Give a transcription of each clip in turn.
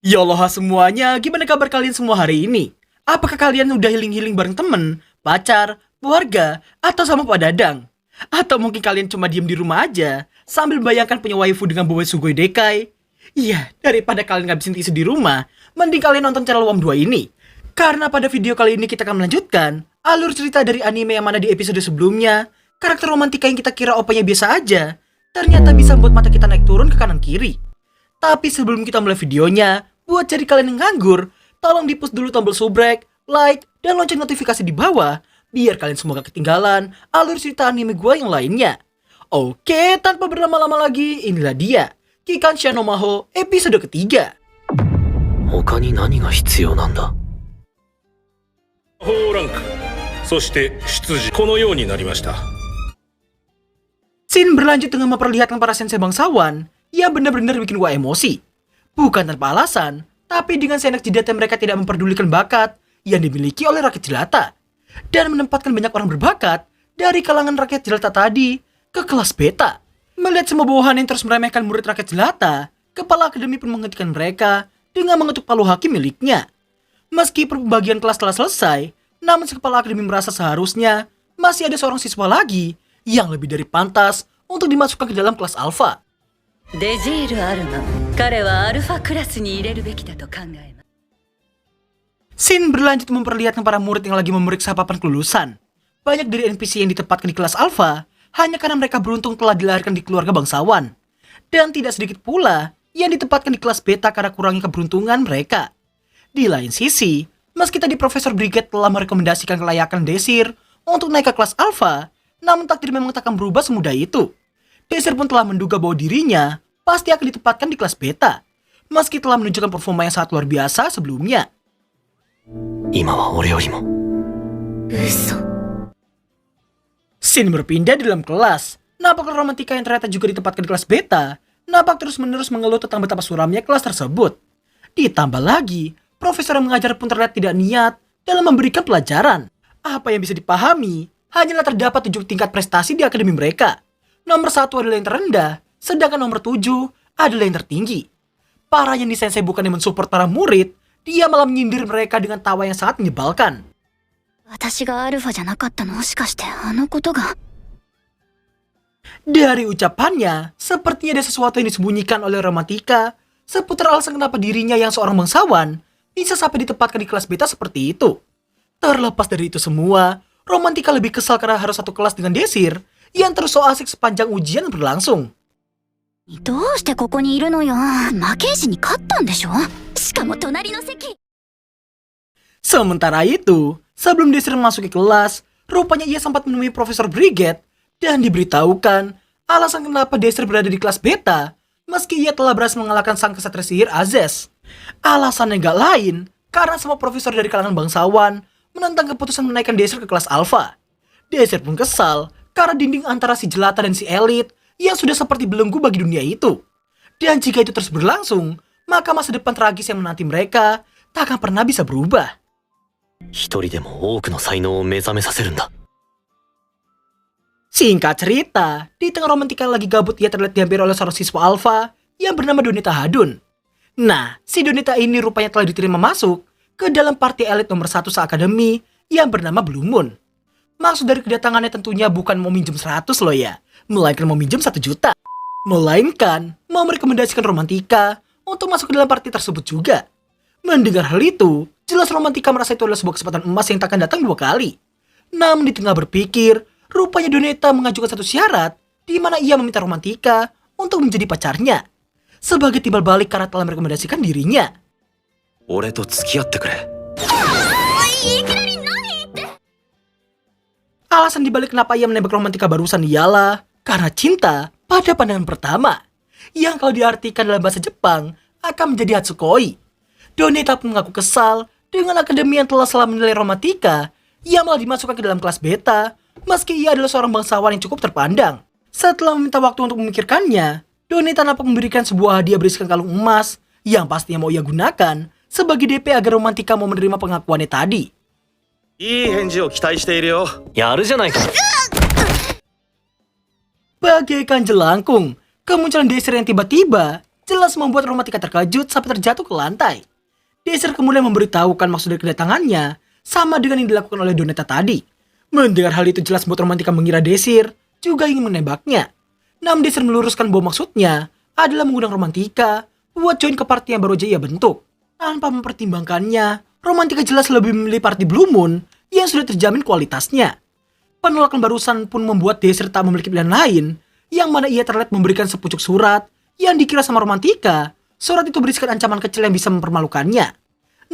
Yaloha semuanya, gimana kabar kalian semua hari ini? Apakah kalian udah healing-healing bareng temen, pacar, keluarga, atau sama Pak Dadang? Atau mungkin kalian cuma diem di rumah aja, sambil membayangkan punya waifu dengan bawa Sugoi Dekai? Iya, daripada kalian ngabisin tisu di rumah, mending kalian nonton channel WAM2 ini. Karena pada video kali ini kita akan melanjutkan alur cerita dari anime yang mana di episode sebelumnya, karakter romantika yang kita kira opanya biasa aja, ternyata bisa membuat mata kita naik turun ke kanan kiri. Tapi sebelum kita mulai videonya, buat jadi kalian yang nganggur, tolong di-push dulu tombol subrek, like, dan lonceng notifikasi di bawah, biar kalian semua gak ketinggalan alur cerita anime gue yang lainnya. Oke, tanpa berlama-lama lagi, inilah dia, Kikansha no Maho episode ketiga. 他に何が必要なんだ。魔法ランク、そして出自このようになりました。 Scene berlanjut dengan memperlihatkan para sensei bangsawan yang benar-benar bikin gua emosi. Bukan tanpa alasan, tapi dengan seenak jidatnya mereka tidak memperdulikan bakat yang dimiliki oleh rakyat jelata. Dan menempatkan banyak orang berbakat dari kalangan rakyat jelata tadi ke kelas beta. Melihat semua bawahan yang terus meremehkan murid rakyat jelata, kepala akademi pun menghentikan mereka dengan mengetuk palu hakim miliknya. Meski pembagian kelas telah selesai, namun si kepala akademi merasa seharusnya masih ada seorang siswa lagi yang lebih dari pantas untuk dimasukkan ke dalam kelas alfa. デジール・アルマ、彼はアルファクラスに入れるべきだと考えます。 Scene berlanjut memperlihatkan para murid yang lagi memeriksa papan kelulusan. Banyak dari NPC yang ditempatkan di kelas alfa hanya karena mereka beruntung telah dilahirkan di keluarga bangsawan. Dan tidak sedikit pula yang ditempatkan di kelas beta karena kurangnya keberuntungan mereka. Di lain sisi, meski tadi Profesor Brigade telah merekomendasikan kelayakan Desir untuk naik ke kelas alfa, namun takdir memang tak akan berubah semudah itu. Desir pun telah menduga bahwa dirinya pasti akan ditempatkan di kelas beta, meski telah menunjukkan performa yang sangat luar biasa sebelumnya. 今は俺よりも。嘘。 Scene berpindah di dalam kelas. Nampak romantika yang ternyata juga ditempatkan di kelas beta, nampak terus-menerus mengeluh tentang betapa suramnya kelas tersebut. Ditambah lagi, profesor yang mengajar pun terlihat tidak niat dalam memberikan pelajaran. Apa yang bisa dipahami, hanyalah terdapat 7 tingkat prestasi di akademi mereka. Nomor 1 adalah yang terendah, sedangkan nomor 7 adalah yang tertinggi. Parahnya nih sensei bukan yang mensupport para murid, dia malah menyindir mereka dengan tawa yang sangat menyebalkan. 私がアルファじゃなかったのもしかしてあのことが。 Dari ucapannya, sepertinya ada sesuatu yang disembunyikan oleh romantika seputar alasan kenapa dirinya yang seorang bangsawan bisa sampai ditempatkan di kelas beta seperti itu. Terlepas dari itu semua, romantika lebih kesal karena harus satu kelas dengan Desir yang terus so asik sepanjang ujian berlangsung. どうしてここにいるのよ。負けじに勝ったんでしょ。しかも隣の席。 Sementara itu, sebelum Desir memasuki kelas, rupanya ia sempat menemui Profesor Brigade dan diberitahukan alasan kenapa Desir berada di kelas beta meski ia telah berhasil mengalahkan sang kesatria sihir Azez. Alasannya gak lain karena semua profesor dari kalangan bangsawan menentang keputusan menaikkan Desir ke kelas alfa. Desir pun kesal karena dinding antara si jelata dan si elit yang sudah seperti belenggu bagi dunia itu. Dan jika itu terus berlangsung, maka masa depan tragis yang menanti mereka tak akan pernah bisa berubah. 一人でも多くの才能を目覚めさせるんだ。 Singkat cerita, di tengah romantika lagi gabut ia terlihat dihampiri oleh seorang siswa alfa yang bernama Donita Hadun. Nah, si Donita ini rupanya telah diterima masuk ke dalam party elit nomor 1 se-akademi yang bernama Blue Moon. Maksud dari kedatangannya tentunya bukan mau minjem 100 loh ya, melainkan mau minjem 1 juta. Melainkan mau merekomendasikan romantika untuk masuk ke dalam party tersebut juga. Mendengar hal itu, jelas romantika merasa itu adalah sebuah kesempatan emas yang takkan datang 2 kali. Namun di tengah berpikir, rupanya Doneta mengajukan satu syarat di mana ia meminta romantika untuk menjadi pacarnya sebagai timbal balik karena telah merekomendasikan dirinya. 俺と付き合ってくれ。 Alasan dibalik kenapa ia menembak romantika barusan ialah karena cinta pada pandangan pertama, yang kalau diartikan dalam bahasa Jepang akan menjadi Hatsukoi. Doneta pun mengaku kesal dengan akademi yang telah salah menilai romantika, ia malah dimasukkan ke dalam kelas beta, meski ia adalah seorang bangsawan yang cukup terpandang. Setelah meminta waktu untuk memikirkannya, Doneta nampak memberikan sebuah hadiah berisikan kalung emas yang pastinya mau ia gunakan sebagai DP agar romantika mau menerima pengakuannya tadi. いい返事を期待しているよ。やるじゃないか。 Bagaikan jelangkung, kemunculan Desir yang tiba-tiba jelas membuat Romantika terkejut sampai terjatuh ke lantai. Desir kemudian memberitahukan maksud dari kedatangannya, sama dengan yang dilakukan oleh Donetta tadi. Mendengar hal itu jelas membuat Romantika mengira Desir juga ingin menembaknya. Namun Desir meluruskan bahwa maksudnya adalah mengundang Romantika buat join ke party yang baru aja ia bentuk. Tanpa mempertimbangkannya, Romantika jelas lebih memilih party Blue Moon yang sudah terjamin kualitasnya. Penolakan barusan pun membuat Desir tak memiliki pilihan lain, yang mana ia terlihat memberikan sepucuk surat yang dikira sama Romantika. Surat itu berisikan ancaman kecil yang bisa mempermalukannya.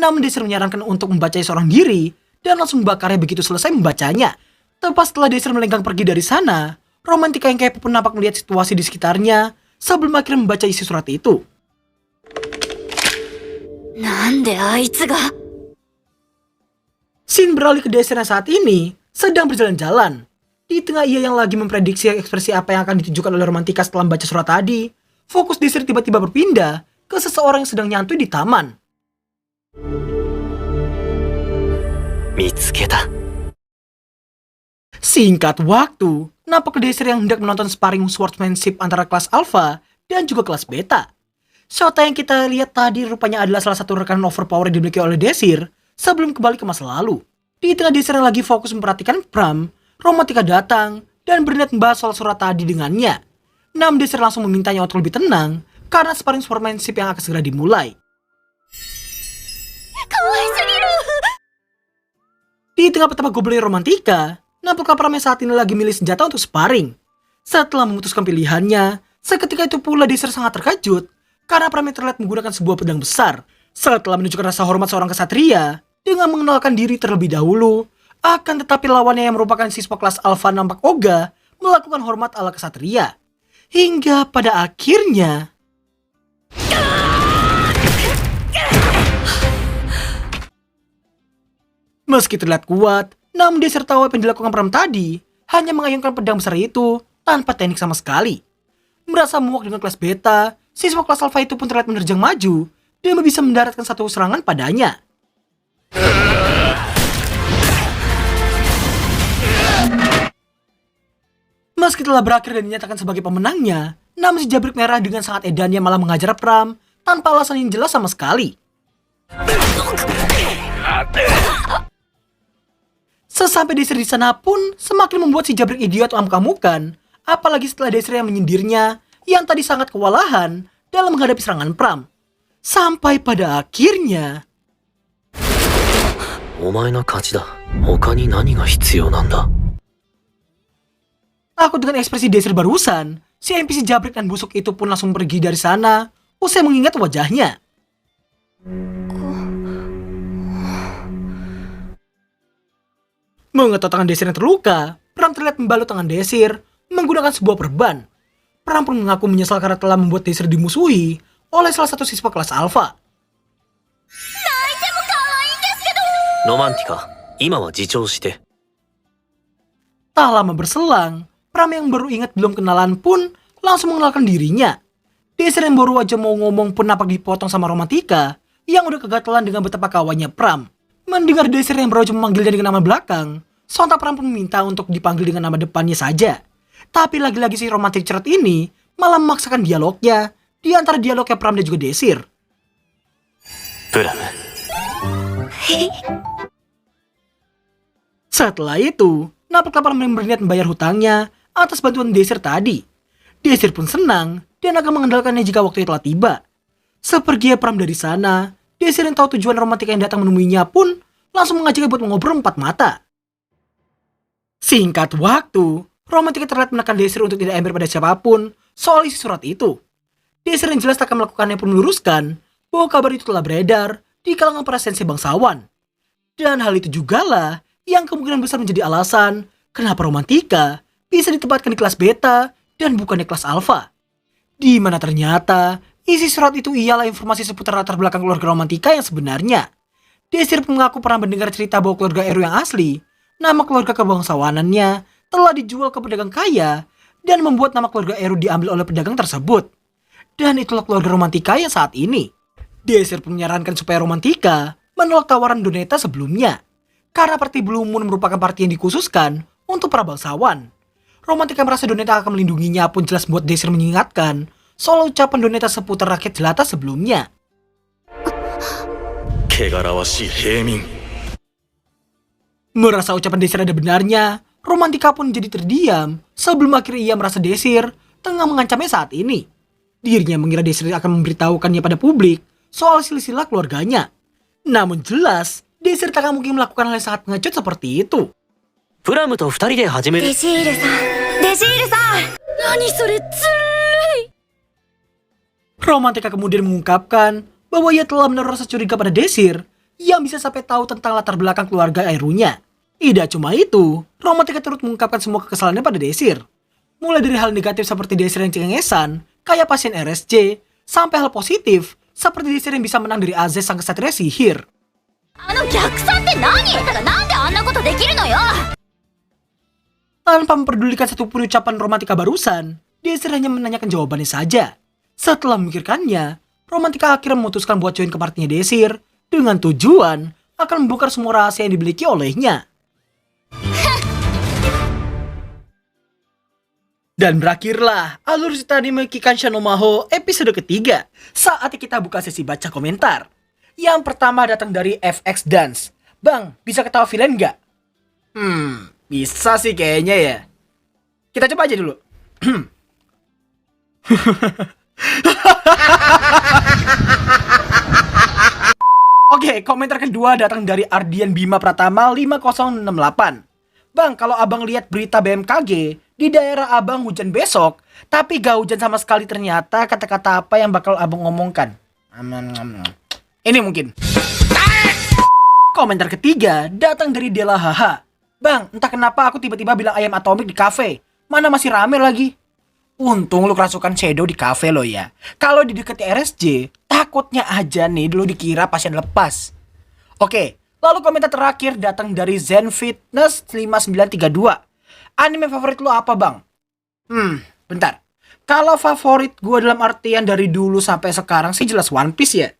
Namun Desir menyarankan untuk membacanya seorang diri dan langsung membakarnya begitu selesai membacanya. Tepat setelah Desir melenggang pergi dari sana, Romantika yang kepo pun nampak melihat situasi di sekitarnya sebelum akhirnya membaca isi surat itu. Scene beralih ke Desir yang saat ini sedang berjalan-jalan. Di tengah ia yang lagi memprediksi ekspresi apa yang akan ditunjukkan oleh Romantika setelah membaca surat tadi, fokus Desir tiba-tiba berpindah ke seseorang yang sedang nyantui di taman. Mitsuketa. Singkat waktu, nampak Desir yang hendak menonton sparring swordsmanship antara kelas Alpha dan juga kelas Beta. Shota yang kita lihat tadi rupanya adalah salah satu rekanan overpower yang dimiliki oleh Desir sebelum kembali ke masa lalu. Di tengah Desir yang lagi fokus memperhatikan Pram, Romantika datang dan berniat membahas soal surat tadi dengannya. Namun Desir langsung memintanya untuk lebih tenang karena sparring swordsmanship yang akan segera dimulai. Di tengah petaka goblin Romantika, nampaklah Pram yang saat ini lagi milih senjata untuk sparring. Setelah memutuskan pilihannya, seketika itu pula Desir sangat terkejut karena Pram yang terlihat menggunakan sebuah pedang besar. Setelah menunjukkan rasa hormat seorang kesatria dengan mengenalkan diri terlebih dahulu, akan tetapi lawannya yang merupakan siswa kelas Alpha nampak ogah melakukan hormat ala kesatria. Hingga pada akhirnya meski terlihat kuat, namun Desir tahu apa yang dilakukan Pram tadi hanya mengayunkan pedang besar itu tanpa teknik sama sekali. Merasa muak dengan kelas Beta, siswa kelas Alpha itu pun terlihat menerjang maju dan bisa mendaratkan satu serangan padanya. Meski telah berakhir dan dinyatakan sebagai pemenangnya, namun si jabrik merah dengan sangat edannya malah mengajar Pram tanpa alasan yang jelas sama sekali. Sesampai Desir di sana pun semakin membuat si jabrik idiot amuk-amukan, apalagi setelah Desir yang menyindirnya yang tadi sangat kewalahan dalam menghadapi serangan Pram. Sampai pada akhirnya, お前の勝ちだ。他に何が必要なんだ。 takut dengan ekspresi Desir barusan, si NPC jabrik dan busuk itu pun langsung pergi dari sana usai mengingat wajahnya. Mengetok tangan Desir yang terluka, Pram terlihat membalut tangan Desir menggunakan sebuah perban. Pram pun mengaku menyesal karena telah membuat Desir dimusuhi oleh salah satu siswa kelas Alpha. ロマンティカ、今は自重して。 Tak lama berselang, Pram yang baru ingat belum kenalan pun langsung mengenalkan dirinya. Desir yang baru aja mau ngomong pun nampak dipotong sama Romantika yang udah kegatelan dengan betapa kawannya Pram. Mendengar Desir yang baru aja memanggilnya dengan nama belakang, sontak Pram pun meminta untuk dipanggil dengan nama depannya saja. Tapi lagi-lagi si romantik ceret ini malah memaksakan dialognya di antara dialognya Pram dan juga Desir. プラム。 Setelah itu, nampaklah Pram yang berniat membayar hutangnya atas bantuan Desir tadi. Desir pun senang dan akan mengandalkannya jika waktunya telah tiba. Seperginya Pram dari sana, Desir yang tahu tujuan Romantika yang datang menemuinya pun langsung mengajaknya buat mengobrol empat mata. Singkat waktu, Romantika terlihat menekan Desir untuk tidak ember pada siapapun soal isi surat itu. Desir yang jelas tak akan melakukannya pun meluruskan bahwa kabar itu telah beredar di kalangan para sensei bangsawan. Dan hal itu jugalah yang kemungkinan besar menjadi alasan kenapa Romantika bisa ditempatkan di kelas Beta dan bukan di kelas Alpha. Di mana ternyata isi surat itu ialah informasi seputar latar belakang keluarga Romantika yang sebenarnya. Desir pun mengaku pernah mendengar cerita bahwa keluarga Eru yang asli, nama keluarga kebangsawanannya telah dijual ke pedagang kaya dan membuat nama keluarga Eru diambil oleh pedagang tersebut. Dan itulah keluarga Romantika yang saat ini. Desir pun menyarankan supaya Romantika menolak tawaran Donetta sebelumnya. Karena party Blue Moon merupakan party yang dikhususkan untuk para bangsawan. Romantika merasa Donetta akan melindunginya pun jelas membuat Desir mengingatkan soal ucapan Doneta seputar rakyat jelata sebelumnya. 汚らわしい平民。 Merasa ucapan Desir ada benarnya, Romantika pun jadi terdiam sebelum akhirnya ia merasa Desir tengah mengancamnya saat ini. Dirinya mengira Desir akan memberitahukannya pada publik soal silsilah keluarganya. Namun jelas, Desir tak akan mungkin melakukan hal yang sangat pengecut seperti itu. プラムと二人で始める。デジールさん、デジールさん。何それ、ずるい。 Romantika kemudian mengungkapkan bahwa ia telah menaruh rasa curiga pada Desir yang bisa sampai tahu tentang latar belakang keluarga Airunya. Tidak cuma itu, Romantika turut mengungkapkan semua kekesalannya pada Desir. Mulai dari hal negatif seperti Desir yang cengengesan, kayak pasien RSC, sampai hal positif seperti Desir yang bisa menang dari Azez sang kesatria sihir. あの逆算って何？だからなんであんなことできるのよ。 Tanpa memperdulikan satupun ucapan Romantika barusan, Desir hanya menanyakan jawabannya saja. Setelah memikirkannya, Romantika akhirnya memutuskan buat join ke partinya Desir dengan tujuan akan membongkar semua rahasia yang dimiliki olehnya. Dan berakhirlah alur cerita anime Kikansha no Maho episode ketiga. Saatnya kita buka sesi baca komentar. Yang pertama datang dari FX Dance. Bang, bisa ketawa villain nggak? Bisa sih kayaknya ya. Kita coba aja dulu. Oke, komentar kedua datang dari Ardian Bima Pratama 5068. Bang, kalau abang lihat berita BMKG, di daerah abang hujan besok, tapi gak hujan sama sekali ternyata kata-kata apa yang bakal abang ngomongkan? Ini mungkin. Komentar ketiga datang dari Dela Haha. Bang, entah kenapa aku tiba-tiba bilang ayam atomik di kafe. Mana masih rame lagi. Untung lu kerasukan shadow di kafe lo ya. Kalau di deket RSJ, takutnya aja nih dulu dikira pasien lepas. Oke, lalu komentar terakhir datang dari Zen Fitness 5932. Anime favorit lo apa bang? Bentar. Kalau favorit gue dalam artian dari dulu sampai sekarang sih jelas One Piece ya.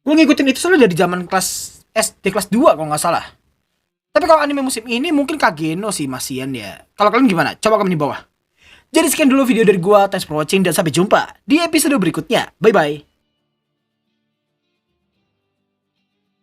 Gue ngikutin itu soalnya dari zaman kelas SD kelas 2 kalau nggak salah. Tapi kalau anime musim ini mungkin Kageno sih masian ya. Kalau kalian gimana? Coba komen di bawah. Jadi sekian dulu video dari gue. Thanks for watching dan sampai jumpa di episode berikutnya. Bye bye.